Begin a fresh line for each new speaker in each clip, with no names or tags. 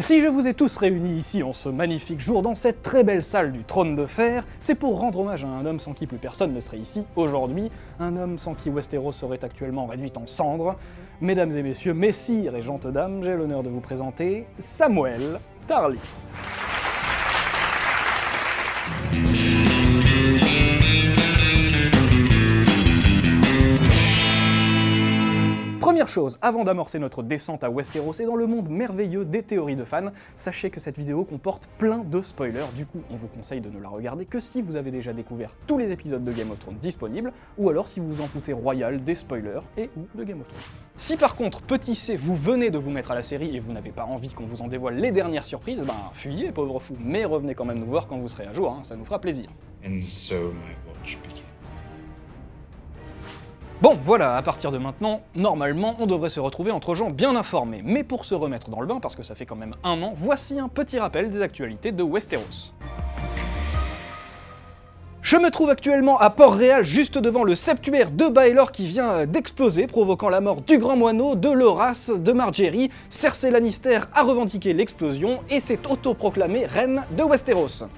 Si je vous ai tous réunis ici en ce magnifique jour dans cette très belle salle du Trône de Fer, c'est pour rendre hommage à un homme sans qui plus personne ne serait ici aujourd'hui, un homme sans qui Westeros serait actuellement réduite en cendres. Mesdames et messieurs, messires et gentes dames, j'ai l'honneur de vous présenter Samwell Tarly. Première chose, avant d'amorcer notre descente à Westeros et dans le monde merveilleux des théories de fans, sachez que cette vidéo comporte plein de spoilers, du coup on vous conseille de ne la regarder que si vous avez déjà découvert tous les épisodes de Game of Thrones disponibles, ou alors si vous vous en foutez royal des spoilers et ou de Game of Thrones. Si par contre, petit C, vous venez de vous mettre à la série et vous n'avez pas envie qu'on vous en dévoile les dernières surprises, ben fuyez pauvre fou, mais revenez quand même nous voir quand vous serez à jour, ça nous fera plaisir.
And so my watch begins.
Bon, voilà, à partir de maintenant, normalement, on devrait se retrouver entre gens bien informés. Mais pour se remettre dans le bain, parce que ça fait quand même un an, voici un petit rappel des actualités de Westeros. Je me trouve actuellement à Port-Réal, juste devant le septuaire de Baelor qui vient d'exploser, provoquant la mort du Grand Moineau, de Loras, de Margaery. Cersei Lannister a revendiqué l'explosion et s'est autoproclamée reine de Westeros.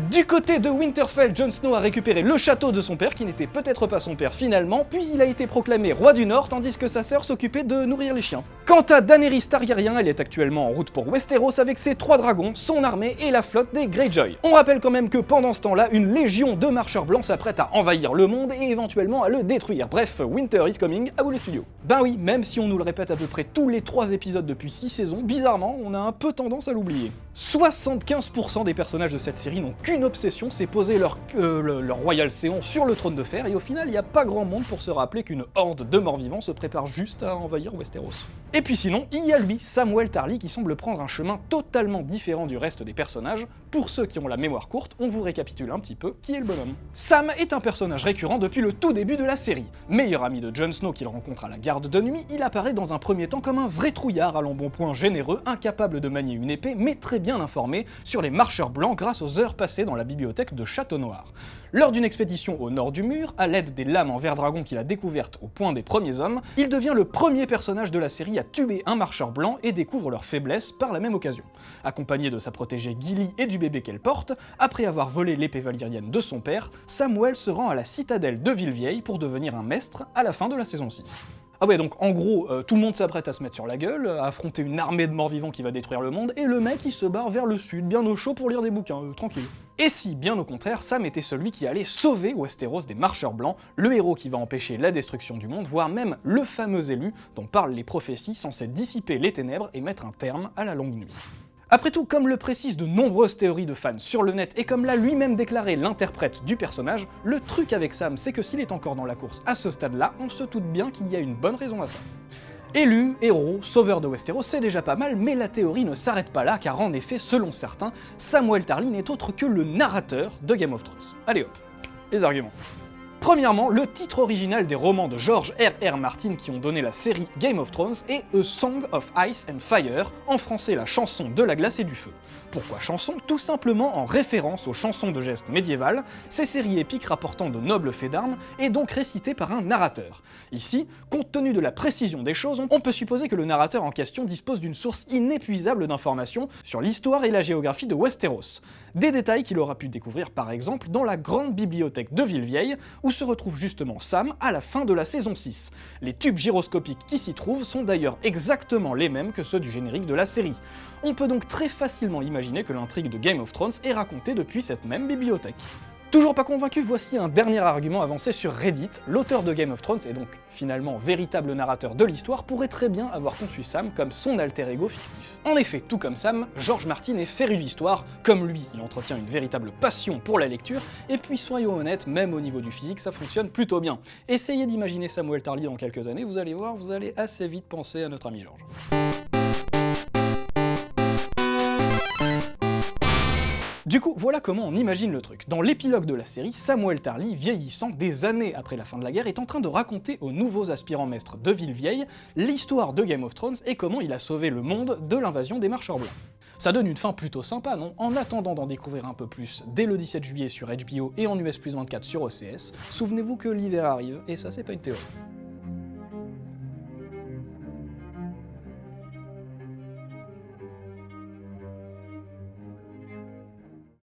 Du côté de Winterfell, Jon Snow a récupéré le château de son père, qui n'était peut-être pas son père finalement, puis il a été proclamé roi du Nord, tandis que sa sœur s'occupait de nourrir les chiens. Quant à Daenerys Targaryen, elle est actuellement en route pour Westeros avec ses 3 dragons, son armée et la flotte des Greyjoy. On rappelle quand même que pendant ce temps-là, une légion de marcheurs blancs s'apprête à envahir le monde et éventuellement à le détruire. Bref, winter is coming, à vous les studios. Ben oui, même si on nous le répète à peu près tous les 3 épisodes depuis 6 saisons, bizarrement, on a un peu tendance à l'oublier. 75% des personnages de cette série n'ont qu'une obsession, c'est poser leur royal séant sur le trône de fer, et au final, il n'y a pas grand monde pour se rappeler qu'une horde de morts-vivants se prépare juste à envahir Westeros. Et puis sinon, il y a lui, Samwell Tarly, qui semble prendre un chemin totalement différent du reste des personnages. Pour ceux qui ont la mémoire courte, on vous récapitule un petit peu qui est le bonhomme. Sam est un personnage récurrent depuis le tout début de la série. Meilleur ami de Jon Snow qu'il rencontre à la garde de nuit, il apparaît dans un premier temps comme un vrai trouillard à l'embonpoint généreux, incapable de manier une épée, mais très bien informé sur les marcheurs blancs grâce aux heures passées dans la bibliothèque de Château Noir. Lors d'une expédition au nord du mur, à l'aide des lames en verre dragon qu'il a découvertes au point des premiers hommes, il devient le premier personnage de la série à tuer un marcheur blanc et découvre leur faiblesse par la même occasion. Accompagné de sa protégée Gilly et du bébé qu'elle porte, après avoir volé l'épée valyrienne de son père, Samwell se rend à la citadelle de Villevieille pour devenir un maître à la fin de la saison 6. Ah ouais, donc en gros, tout le monde s'apprête à se mettre sur la gueule, à affronter une armée de morts-vivants qui va détruire le monde, et le mec il se barre vers le sud, bien au chaud pour lire des bouquins, tranquille. Et si, bien au contraire, Sam était celui qui allait sauver Westeros des marcheurs blancs, le héros qui va empêcher la destruction du monde, voire même le fameux élu dont parlent les prophéties censées dissiper les ténèbres et mettre un terme à la longue nuit. Après tout, comme le précisent de nombreuses théories de fans sur le net et comme l'a lui-même déclaré l'interprète du personnage, le truc avec Sam, c'est que s'il est encore dans la course à ce stade-là, on se doute bien qu'il y a une bonne raison à ça. Élu, héros, sauveur de Westeros, c'est déjà pas mal, mais la théorie ne s'arrête pas là, car en effet, selon certains, Samwell Tarly n'est autre que le narrateur de Game of Thrones. Allez hop, les arguments. Premièrement, le titre original des romans de George R.R. Martin qui ont donné la série Game of Thrones est A Song of Ice and Fire, en français la chanson de la glace et du feu. Pourquoi chanson? Tout simplement en référence aux chansons de gestes médiévales, ces séries épiques rapportant de nobles faits d'armes et donc récitées par un narrateur. Ici, compte tenu de la précision des choses, on peut supposer que le narrateur en question dispose d'une source inépuisable d'informations sur l'histoire et la géographie de Westeros. Des détails qu'il aura pu découvrir par exemple dans la grande bibliothèque de Villevieille, où se retrouve justement Sam à la fin de la saison 6. Les tubes gyroscopiques qui s'y trouvent sont d'ailleurs exactement les mêmes que ceux du générique de la série. On peut donc très facilement imaginer que l'intrigue de Game of Thrones est racontée depuis cette même bibliothèque. Toujours pas convaincu, voici un dernier argument avancé sur Reddit. L'auteur de Game of Thrones, et donc finalement véritable narrateur de l'histoire, pourrait très bien avoir conçu Sam comme son alter ego fictif. En effet, tout comme Sam, George Martin est féru d'histoire, comme lui, il entretient une véritable passion pour la lecture, et puis soyons honnêtes, même au niveau du physique, ça fonctionne plutôt bien. Essayez d'imaginer Samwell Tarly dans quelques années, vous allez voir, vous allez assez vite penser à notre ami George. Du coup, voilà comment on imagine le truc. Dans l'épilogue de la série, Samwell Tarly, vieillissant des années après la fin de la guerre, est en train de raconter aux nouveaux aspirants maîtres de Villevieille l'histoire de Game of Thrones et comment il a sauvé le monde de l'invasion des marcheurs blancs. Ça donne une fin plutôt sympa, non? En attendant d'en découvrir un peu plus dès le 17 juillet sur HBO et en US+24 sur OCS, souvenez-vous que l'hiver arrive, et ça c'est pas une théorie.